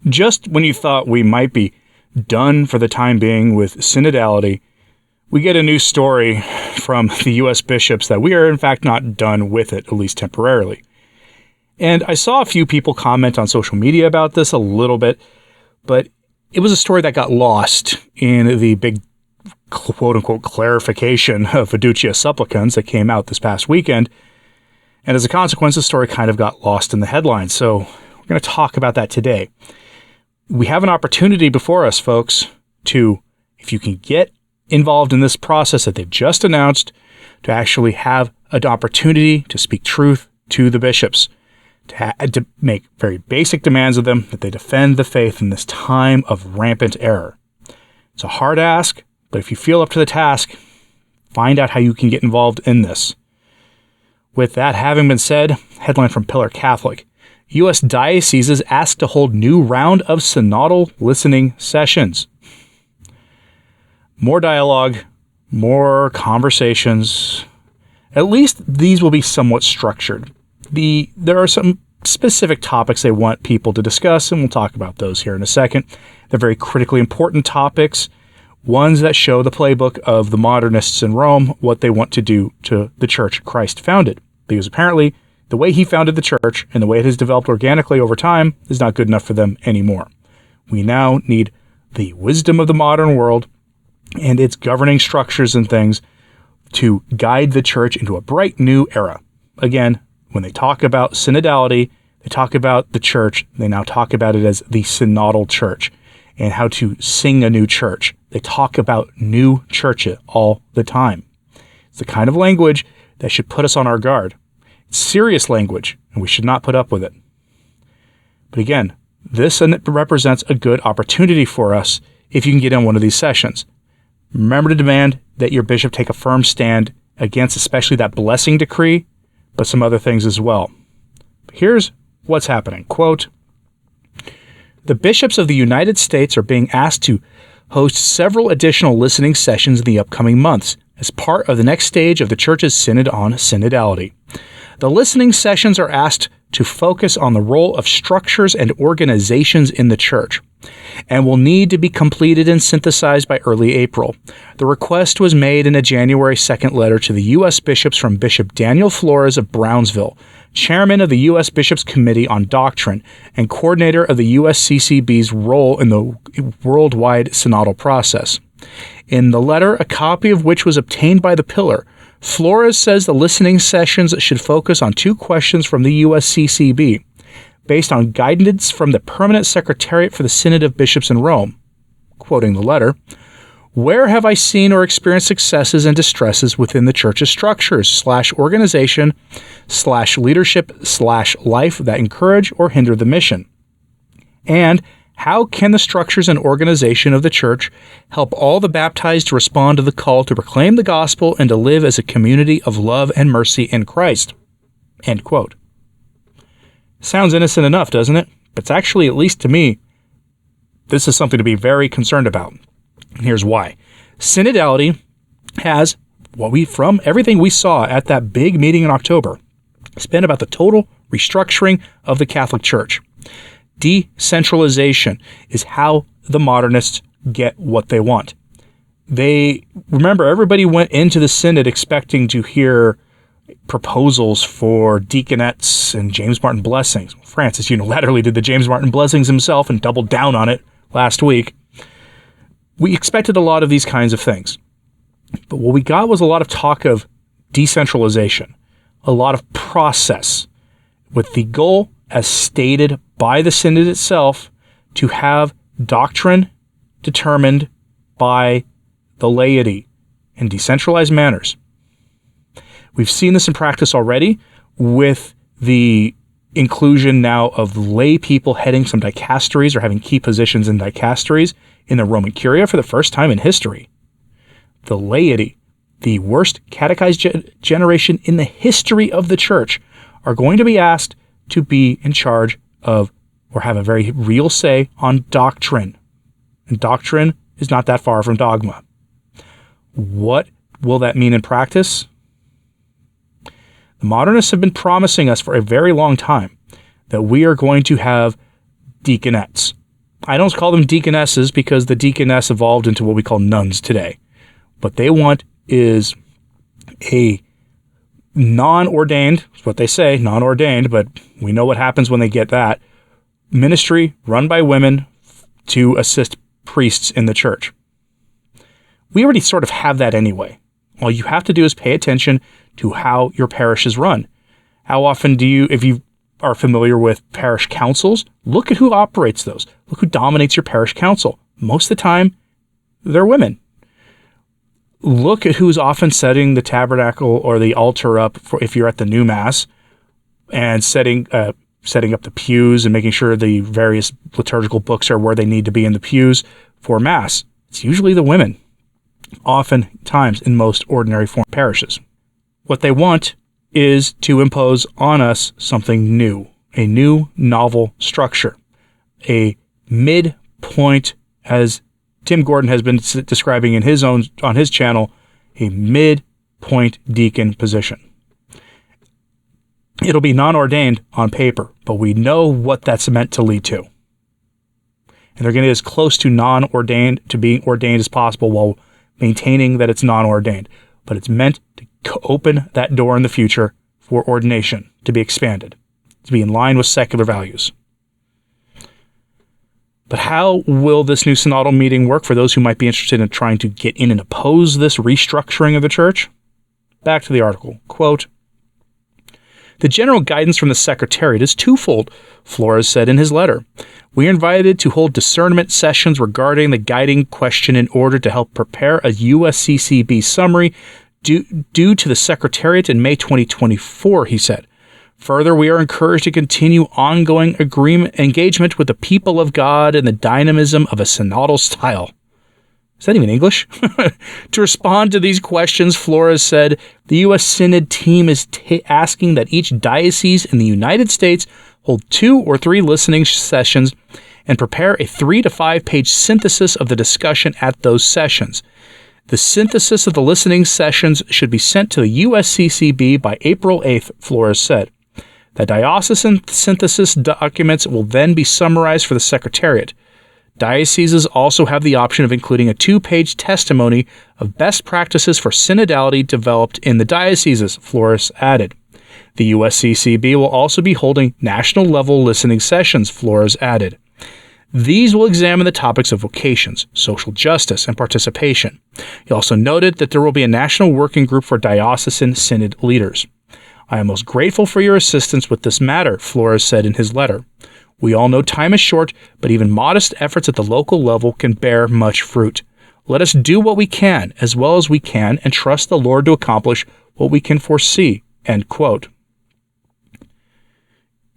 Just when you thought we might be done for the time being with synodality, we get a new story from the U.S. bishops that we are in fact not done with it, at least temporarily. And I saw a few people comment on social media about this a little bit, but it was a story that got lost in the big quote-unquote clarification of fiducia supplicans that came out this past weekend. And as a consequence, the story kind of got lost in the headlines. So we're going to talk about that today. We have an opportunity before us, folks, to, if you can get involved in this process that they've just announced, to actually have an opportunity to speak truth to the bishops, to make very basic demands of them that they defend the faith in this time of rampant error. It's a hard ask, but if you feel up to the task, find out how you can get involved in this. With that having been said, headline from Pillar Catholic. U.S. dioceses asked to hold new round of synodal listening sessions. More dialogue, more conversations. At least these will be somewhat structured. There are some specific topics they want people to discuss, and we'll talk about those here in a second. They're very critically important topics, ones that show the playbook of the modernists in Rome, what they want to do to the church Christ founded. Because apparently, the way he founded the church and the way it has developed organically over time is not good enough for them anymore. We now need the wisdom of the modern world and its governing structures and things to guide the church into a bright new era. Again, when they talk about synodality, they talk about the church, they now talk about it as the synodal church and how to sing a new church. They talk about new churches all the time. It's the kind of language that should put us on our guard. It's serious language, and we should not put up with it. But again, this represents a good opportunity for us if you can get in one of these sessions. Remember to demand that your bishop take a firm stand against especially that blessing decree, but some other things as well. Here's what's happening. Quote, the bishops of the United States are being asked to host several additional listening sessions in the upcoming months as part of the next stage of the Church's Synod on Synodality. The listening sessions are asked to focus on the role of structures and organizations in the Church, and will need to be completed and synthesized by early April. The request was made in a January 2nd letter to the U.S. bishops from Bishop Daniel Flores of Brownsville, chairman of the U.S. Bishops' Committee on Doctrine and coordinator of the USCCB's role in the worldwide synodal process. In the letter, a copy of which was obtained by the Pillar, Flores says the listening sessions should focus on two questions from the USCCB, based on guidance from the Permanent Secretariat for the Synod of Bishops in Rome. Quoting the letter, where have I seen or experienced successes and distresses within the Church's structures / organization / leadership / life that encourage or hinder the mission? And how can the structures and organization of the Church help all the baptized to respond to the call to proclaim the gospel and to live as a community of love and mercy in Christ? End quote. Sounds innocent enough, doesn't it? But it's actually, at least to me, this is something to be very concerned about. And here's why. Synodality has, from everything we saw at that big meeting in October, it's been about the total restructuring of the Catholic Church. Decentralization is how the modernists get what they want. Remember, everybody went into the synod expecting to hear proposals for deaconettes and James Martin blessings. Francis unilaterally did the James Martin blessings himself and doubled down on it last week. We expected a lot of these kinds of things. But what we got was a lot of talk of decentralization, a lot of process, with the goal, as stated by the synod itself, to have doctrine determined by the laity in decentralized manners. We've seen this in practice already with the inclusion now of lay people heading some dicasteries or having key positions in dicasteries in the Roman Curia for the first time in history. The laity, the worst catechized generation in the history of the Church, are going to be asked to be in charge of or have a very real say on doctrine. And doctrine is not that far from dogma. What will that mean in practice? The modernists have been promising us for a very long time that we are going to have deaconettes, I don't call them deaconesses because the deaconess evolved into what we call nuns today. What they want is a non-ordained, that's what they say, non-ordained, but we know what happens when they get that, ministry run by women to assist priests in the church. We already sort of have that anyway. All you have to do is pay attention to how your parish is run. How often do you, if you are familiar with parish councils, look at who operates those. Look who dominates your parish council. Most of the time, they're women. Look at who's often setting the tabernacle or the altar up for if you're at the new mass, and setting up the pews and making sure the various liturgical books are where they need to be in the pews for mass. It's usually the women, oftentimes in most ordinary form parishes. What they want is to impose on us something new, a new novel structure, a midpoint, as Tim Gordon has been describing on his channel, a midpoint deacon position. It'll be non-ordained on paper, but we know what that's meant to lead to. And they're going to get as close to non-ordained, to being ordained as possible while maintaining that it's non-ordained. But it's meant to open that door in the future for ordination to be expanded, to be in line with secular values. But how will this new synodal meeting work for those who might be interested in trying to get in and oppose this restructuring of the church? Back to the article. Quote, "The general guidance from the Secretariat is twofold," Flores said in his letter. "We are invited to hold discernment sessions regarding the guiding question in order to help prepare a USCCB summary due to the Secretariat in May 2024, he said. Further, we are encouraged to continue ongoing engagement with the people of God in the dynamism of a synodal style." Is that even English? To respond to these questions, Flores said, the U.S. Synod team is asking that each diocese in the United States hold 2 or 3 listening sessions and prepare a 3 to 5 page synthesis of the discussion at those sessions. The synthesis of the listening sessions should be sent to the USCCB by April 8th, Flores said. The diocesan synthesis documents will then be summarized for the Secretariat. Dioceses also have the option of including a 2-page testimony of best practices for synodality developed in the dioceses, Flores added. The USCCB will also be holding national-level listening sessions, Flores added. These will examine the topics of vocations, social justice, and participation. He also noted that there will be a national working group for diocesan synod leaders. "I am most grateful for your assistance with this matter," Flores said in his letter. "We all know time is short, but even modest efforts at the local level can bear much fruit. Let us do what we can, as well as we can, and trust the Lord to accomplish what we can foresee." End quote.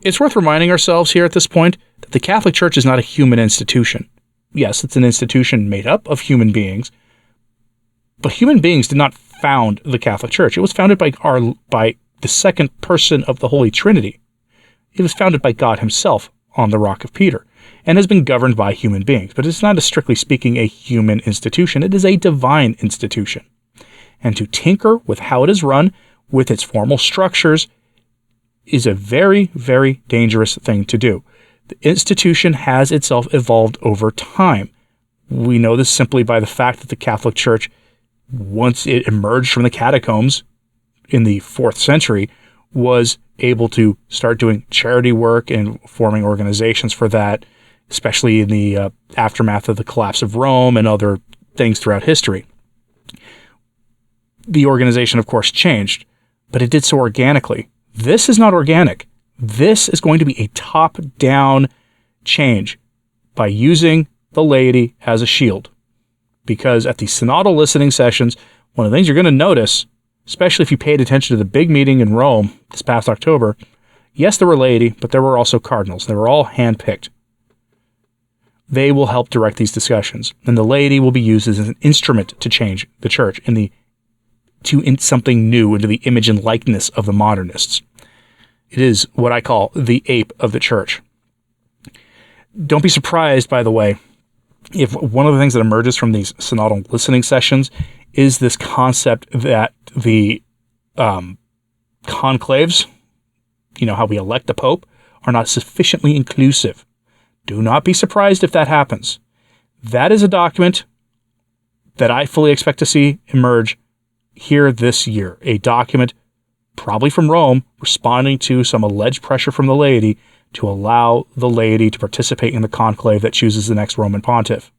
It's worth reminding ourselves here at this point that the Catholic Church is not a human institution. Yes, it's an institution made up of human beings, but human beings did not found the Catholic Church. It was founded by the second person of the Holy Trinity. It was founded by God himself on the Rock of Peter and has been governed by human beings. But it's not, strictly speaking, a human institution. It is a divine institution. And to tinker with how it is run, with its formal structures, is a very, very dangerous thing to do. The institution has itself evolved over time. We know this simply by the fact that the Catholic Church, once it emerged from the catacombs in the 4th century, was able to start doing charity work and forming organizations for that, especially in the aftermath of the collapse of Rome and other things throughout history. The organization, of course, changed, but it did so organically. This is not organic. This is going to be a top-down change by using the laity as a shield. Because at the synodal listening sessions, one of the things you're going to notice, especially if you paid attention to the big meeting in Rome this past October, yes, there were laity, but there were also cardinals. They were all handpicked. They will help direct these discussions, and the laity will be used as an instrument to change the church into something new, into the image and likeness of the modernists. It is what I call the ape of the church. Don't be surprised, by the way, if one of the things that emerges from these synodal listening sessions is this concept that the conclaves, how we elect the Pope, are not sufficiently inclusive Do not be surprised if that happens. That is a document that I fully expect to see emerge here this year. A document, probably from Rome, responding to some alleged pressure from the laity to allow the laity to participate in the conclave that chooses the next Roman pontiff.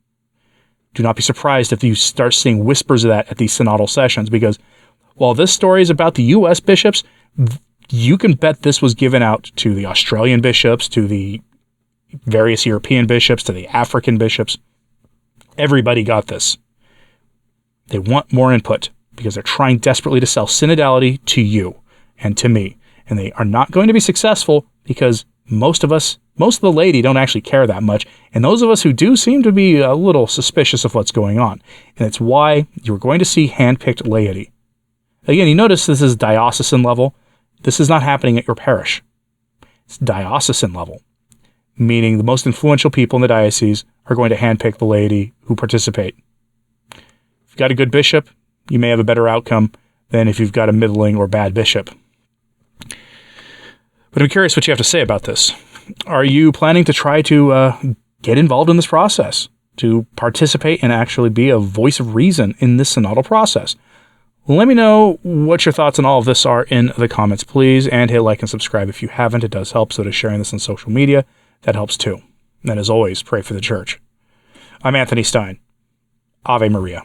Do not be surprised if you start seeing whispers of that at these synodal sessions, because while this story is about the U.S. bishops, you can bet this was given out to the Australian bishops, to the various European bishops, to the African bishops. Everybody got this. They want more input because they're trying desperately to sell synodality to you and to me. And they are not going to be successful because most of the laity don't actually care that much. And those of us who do seem to be a little suspicious of what's going on. And it's why you're going to see handpicked laity. Again, you notice this is diocesan level. This is not happening at your parish. It's diocesan level, meaning the most influential people in the diocese are going to handpick the laity who participate. If you've got a good bishop, you may have a better outcome than if you've got a middling or bad bishop. But I'm curious what you have to say about this. Are you planning to try to get involved in this process, to participate and actually be a voice of reason in this synodal process? Let me know what your thoughts on all of this are in the comments, please, and hit like and subscribe if you haven't. It does help, so does sharing this on social media. That helps too. And as always, pray for the church. I'm Anthony Stine. Ave Maria.